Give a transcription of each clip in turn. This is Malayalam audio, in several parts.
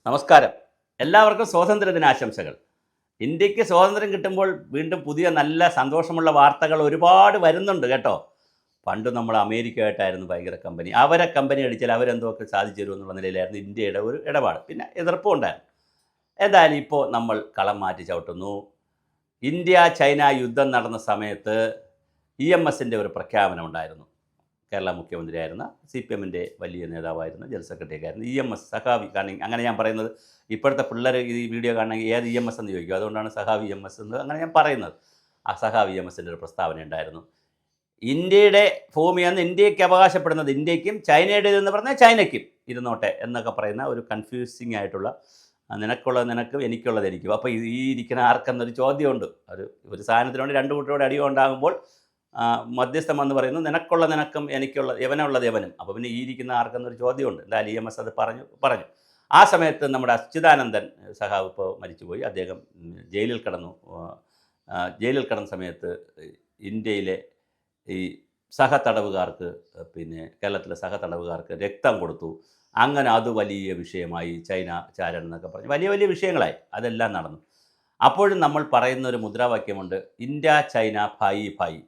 നമസ്കാരം. എല്ലാവർക്കും സ്വാതന്ത്ര്യ ദിനാശംസകൾ. ഇന്ത്യക്ക് സ്വാതന്ത്ര്യം കിട്ടുമ്പോൾ വീണ്ടും പുതിയ നല്ല സന്തോഷമുള്ള വാർത്തകൾ ഒരുപാട് വരുന്നുണ്ട് കേട്ടോ. പണ്ട് നമ്മൾ അമേരിക്കയായിട്ടായിരുന്നു ഭയങ്കര കമ്പനി. അവരെ കമ്പനി അടിച്ചാൽ അവരെന്തൊക്കെ സാധിച്ചു തരും എന്നുള്ള നിലയിലായിരുന്നു ഇന്ത്യയുടെ ഒരു ഇടപാട്. പിന്നെ എതിർപ്പും ഉണ്ടായിരുന്നു. എന്തായാലും ഇപ്പോൾ നമ്മൾ കളം മാറ്റി ചവിട്ടുന്നു. ഇന്ത്യ ചൈന യുദ്ധം നടന്ന സമയത്ത് EMSൻ്റെ ഒരു പ്രഖ്യാപനം ഉണ്ടായിരുന്നു. കേരള മുഖ്യമന്ത്രിയായിരുന്ന CPMൻ്റെ വലിയ നേതാവായിരുന്ന ജനറൽ സെക്രട്ടറിയൊക്കെ ആയിരുന്നു EMS സഖാവി. കാരണം അങ്ങനെ ഞാൻ പറയുന്നത് ഇപ്പോഴത്തെ പിള്ളേർ ഈ വീഡിയോ കാണണമെങ്കിൽ ഏത് EMS എന്ന് ചോദിക്കും. അതുകൊണ്ടാണ് സഖാവി EMS എന്ന് അങ്ങനെ ഞാൻ പറയുന്നത്. ആ സഖാവി EMSൻ്റെ ഒരു പ്രസ്താവന ഉണ്ടായിരുന്നു. ഇന്ത്യയുടെ ഭൂമിയെന്ന് ഇന്ത്യക്ക് അവകാശപ്പെടുന്നത് ഇന്ത്യക്കും ചൈനയുടേതെന്ന് പറഞ്ഞാൽ ചൈനയ്ക്കും ഇരുന്നോട്ടെ എന്നൊക്കെ പറയുന്ന ഒരു കൺഫ്യൂസിങ് ആയിട്ടുള്ള നിനക്കുള്ളത് നിനക്കും എനിക്കുള്ളത് എനിക്കും. അപ്പോൾ ഈ ഇരിക്കുന്ന ആർക്കെന്നൊരു ചോദ്യമുണ്ട്. ഒരു സാധനത്തിനോട് രണ്ട് കൂട്ടരോട് അടി ഉണ്ടാകുമ്പോൾ മധ്യസ്ഥം എന്ന് പറയുന്നു നിനക്കുള്ള നിനക്കും എനിക്കുള്ള യവനുള്ളത് യവനും. അപ്പോൾ പിന്നെ ഈ ഇരിക്കുന്ന ആർക്കെന്നൊരു ചോദ്യമുണ്ട്. എന്തായാലും EMS അത് പറഞ്ഞു. ആ സമയത്ത് നമ്മുടെ അച്യുതാനന്ദൻ സഖാവ് ഇപ്പോൾ മരിച്ചുപോയി. അദ്ദേഹം ജയിലിൽ കിടന്ന സമയത്ത് ഇന്ത്യയിലെ ഈ സഹതടവുകാർക്ക് കേരളത്തിലെ സഹതടവുകാർക്ക് രക്തം കൊടുത്തു. അങ്ങനെ അത് വലിയ വിഷയമായി. ചൈന ചാരൻ എന്നൊക്കെ പറഞ്ഞ് വലിയ വലിയ വിഷയങ്ങളായി. അതെല്ലാം നടന്നു. അപ്പോഴും നമ്മൾ പറയുന്നൊരു മുദ്രാവാക്യമുണ്ട്, ഇന്ത്യ ചൈന ഭായി ഭായി.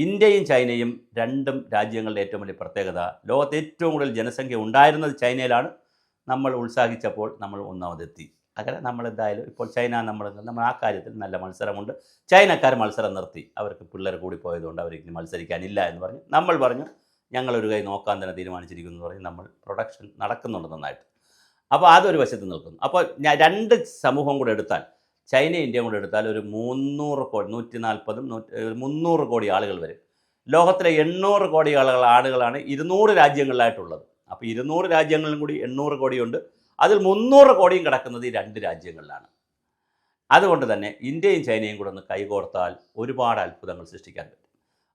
ഇന്ത്യയും ചൈനയും രണ്ടും രാജ്യങ്ങളുടെ ഏറ്റവും വലിയ പ്രത്യേകത, ലോകത്ത് ഏറ്റവും കൂടുതൽ ജനസംഖ്യ ഉണ്ടായിരുന്നത് ചൈനയിലാണ്. നമ്മൾ ഉത്സാഹിച്ചപ്പോൾ നമ്മൾ ഒന്നാമതെത്തി. അങ്ങനെ നമ്മളെന്തായാലും ഇപ്പോൾ ചൈന നമ്മൾ ആ കാര്യത്തിൽ നല്ല മത്സരമുണ്ട്. ചൈനക്കാർ മത്സരം നിർത്തി. അവർക്ക് പിള്ളേർ കൂടിപ്പോയതുകൊണ്ട് അവർക്ക് മത്സരിക്കാനില്ല എന്ന് പറഞ്ഞു. നമ്മൾ പറഞ്ഞു ഞങ്ങളൊരു കൈ നോക്കാൻ തന്നെ തീരുമാനിച്ചിരിക്കുന്നു എന്ന് പറഞ്ഞ് നമ്മൾ പ്രൊഡക്ഷൻ നടക്കുന്നുണ്ട് നന്നായിട്ട്. അപ്പോൾ അതൊരു വശത്ത് നിൽക്കുന്നു. അപ്പോൾ രണ്ട് സമൂഹം കൂടെ എടുത്താൽ, ചൈന ഇന്ത്യയും കൂടെ എടുത്താൽ ഒരു 300 കോടി 300 കോടി ആളുകൾ വരും. ലോകത്തിലെ 800 കോടി ആളുകളാണ് 200 രാജ്യങ്ങളിലായിട്ടുള്ളത്. അപ്പോൾ 200 രാജ്യങ്ങളിലും കൂടി 800 കോടിയുണ്ട്. അതിൽ 300 കോടിയും കിടക്കുന്നത് ഈ രണ്ട് രാജ്യങ്ങളിലാണ്. അതുകൊണ്ട് തന്നെ ഇന്ത്യയും ചൈനയും കൂടെ ഒന്ന് കൈകോർത്താൽ ഒരുപാട് അത്ഭുതങ്ങൾ സൃഷ്ടിക്കാൻ പറ്റും.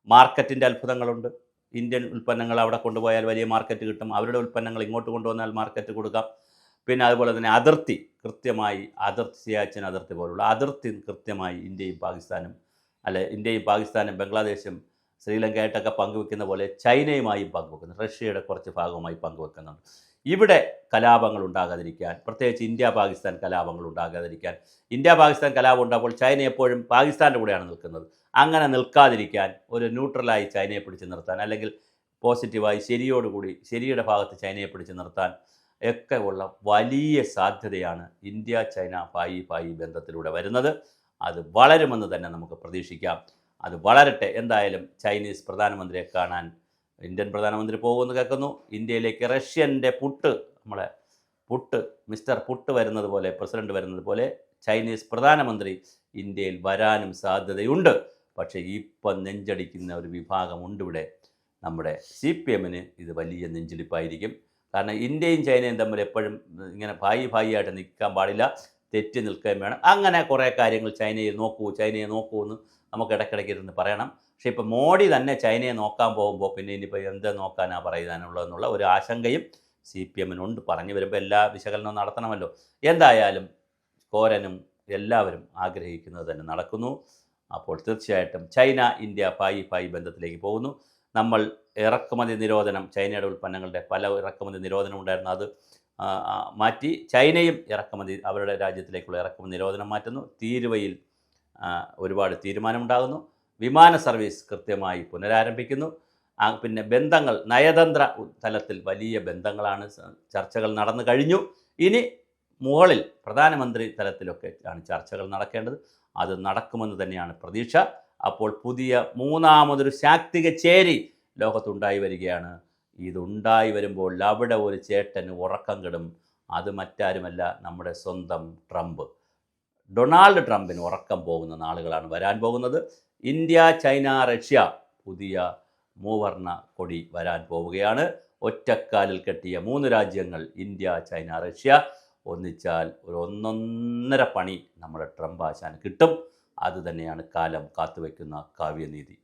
മാർക്കറ്റിൻ്റെ അത്ഭുതങ്ങളുണ്ട്. ഇന്ത്യൻ ഉൽപ്പന്നങ്ങൾ അവിടെ കൊണ്ടുപോയാൽ വലിയ മാർക്കറ്റ് കിട്ടും. അവരുടെ ഉൽപ്പന്നങ്ങൾ ഇങ്ങോട്ട് കൊണ്ടുവന്നാൽ മാർക്കറ്റ് കൊടുക്കാം. പിന്നെ അതുപോലെ തന്നെ അതിർത്തി കൃത്യമായി, സിയാച്ചിൻ അതിർത്തി പോലുള്ള അതിർത്തി കൃത്യമായി ഇന്ത്യയും പാകിസ്ഥാനും ബംഗ്ലാദേശും ശ്രീലങ്കയായിട്ടൊക്കെ പങ്കുവെക്കുന്ന പോലെ ചൈനയുമായും പങ്കുവെക്കുന്നു. റഷ്യയുടെ കുറച്ച് ഭാഗവുമായി പങ്കുവെക്കുന്നുണ്ട്. ഇവിടെ കലാപങ്ങൾ ഉണ്ടാകാതിരിക്കാൻ, പ്രത്യേകിച്ച് ഇന്ത്യ പാകിസ്ഥാൻ കലാപങ്ങൾ ഉണ്ടാകാതിരിക്കാൻ, ഇന്ത്യ പാകിസ്ഥാൻ കലാപം ഉണ്ടാകുമ്പോൾ ചൈന എപ്പോഴും പാകിസ്ഥാൻ്റെ കൂടെയാണ് നിൽക്കുന്നത്. അങ്ങനെ നിൽക്കാതിരിക്കാൻ ഒരു ന്യൂട്രലായി ചൈനയെ പിടിച്ച് നിർത്താൻ, അല്ലെങ്കിൽ പോസിറ്റീവായി ശരിയുടെ ഭാഗത്ത് ചൈനയെ പിടിച്ച് നിർത്താൻ ഒക്കെ ഉള്ള വലിയ സാധ്യതയാണ് ഇന്ത്യ ചൈന ഭായി ബന്ധത്തിലൂടെ വരുന്നത്. അത് വളരുമെന്ന് തന്നെ നമുക്ക് പ്രതീക്ഷിക്കാം. അത് വളരട്ടെ. എന്തായാലും ചൈനീസ് പ്രധാനമന്ത്രിയെ കാണാൻ ഇന്ത്യൻ പ്രധാനമന്ത്രി പോകുമെന്ന് കേൾക്കുന്നു. ഇന്ത്യയിലേക്ക് റഷ്യൻ്റെ മിസ്റ്റർ പുട്ട് വരുന്നത് പോലെ, പ്രസിഡന്റ് വരുന്നത് പോലെ ചൈനീസ് പ്രധാനമന്ത്രി ഇന്ത്യയിൽ വരാനും സാധ്യതയുണ്ട്. പക്ഷേ ഇപ്പം നെഞ്ചടിക്കുന്ന ഒരു വിഭാഗമുണ്ട് ഇവിടെ. നമ്മുടെ CPMന് ഇത് വലിയ നെഞ്ചിടിപ്പായിരിക്കും. കാരണം ഇന്ത്യയും ചൈനയും തമ്മിൽ എപ്പോഴും ഇങ്ങനെ ഭായിയായിട്ട് നിൽക്കാൻ പാടില്ല, തെറ്റി നിൽക്കുകയും വേണം. അങ്ങനെ കുറേ കാര്യങ്ങൾ ചൈനയെ നോക്കൂ എന്ന് നമുക്ക് ഇടയ്ക്കിടയ്ക്ക് ഇരുന്ന് പറയണം. പക്ഷേ ഇപ്പോൾ മോഡി തന്നെ ചൈനയെ നോക്കാൻ പോകുമ്പോൾ പിന്നെ ഇനിയിപ്പോൾ എന്ത് നോക്കാനാണ് പറയാനുള്ളതെന്നുള്ള ഒരു ആശങ്കയും CPMനുണ്ട്. പറഞ്ഞു വരുമ്പോൾ എല്ലാ വിശകലനവും നടത്തണമല്ലോ. എന്തായാലും കോരനും എല്ലാവരും ആഗ്രഹിക്കുന്നത് തന്നെ നടക്കുന്നു. അപ്പോൾ തീർച്ചയായിട്ടും ചൈന ഇന്ത്യ ഭായി ബന്ധത്തിലേക്ക് പോകുന്നു. നമ്മൾ ഇറക്കുമതി നിരോധനം, ചൈനയുടെ ഉൽപ്പന്നങ്ങളുടെ പല ഇറക്കുമതി നിരോധനം ഉണ്ടായിരുന്നു, അത് മാറ്റി ചൈനയും അവരുടെ രാജ്യത്തിലേക്കുള്ള ഇറക്കുമതി നിരോധനം മാറ്റുന്നു. തീരുവയിൽ ഒരുപാട് തീരുമാനമുണ്ടാകുന്നു. വിമാന സർവീസ് കൃത്യമായി പുനരാരംഭിക്കുന്നു. പിന്നെ ബന്ധങ്ങൾ, നയതന്ത്ര തലത്തിൽ വലിയ ബന്ധങ്ങളാണ്, ചർച്ചകൾ നടന്നു കഴിഞ്ഞു. ഇനി മുകളിൽ പ്രധാനമന്ത്രി തലത്തിലൊക്കെ ആണ് ചർച്ചകൾ നടക്കേണ്ടത്. അത് നടക്കുമെന്ന് തന്നെയാണ് പ്രതീക്ഷ. അപ്പോൾ പുതിയ മൂന്നാമതൊരു ശാക്തിക ചേരി ലോകത്തുണ്ടായി വരികയാണ്. ഇതുണ്ടായി വരുമ്പോൾ അവിടെ ഒരു ചേട്ടന് ഉറക്കം കെടും. അത് മറ്റാരുമല്ല, നമ്മുടെ സ്വന്തം ഡൊണാൾഡ് ട്രംപിന് ഉറക്കം പോകുന്ന നാളുകളാണ് വരാൻ പോകുന്നത്. ഇന്ത്യ ചൈന റഷ്യ പുതിയ മൂവർണ്ണ കൊടി വരാൻ പോവുകയാണ്. ഒറ്റക്കാലിൽ കെട്ടിയ 3 രാജ്യങ്ങൾ ഇന്ത്യ ചൈന റഷ്യ ഒന്നിച്ചാൽ ഒരു 1.5 പണി നമ്മുടെ ട്രംപ് ആശാന് കിട്ടും. അതുതന്നെയാണ് കാലം കാത്തുവയ്ക്കുന്ന കാവ്യനീതി.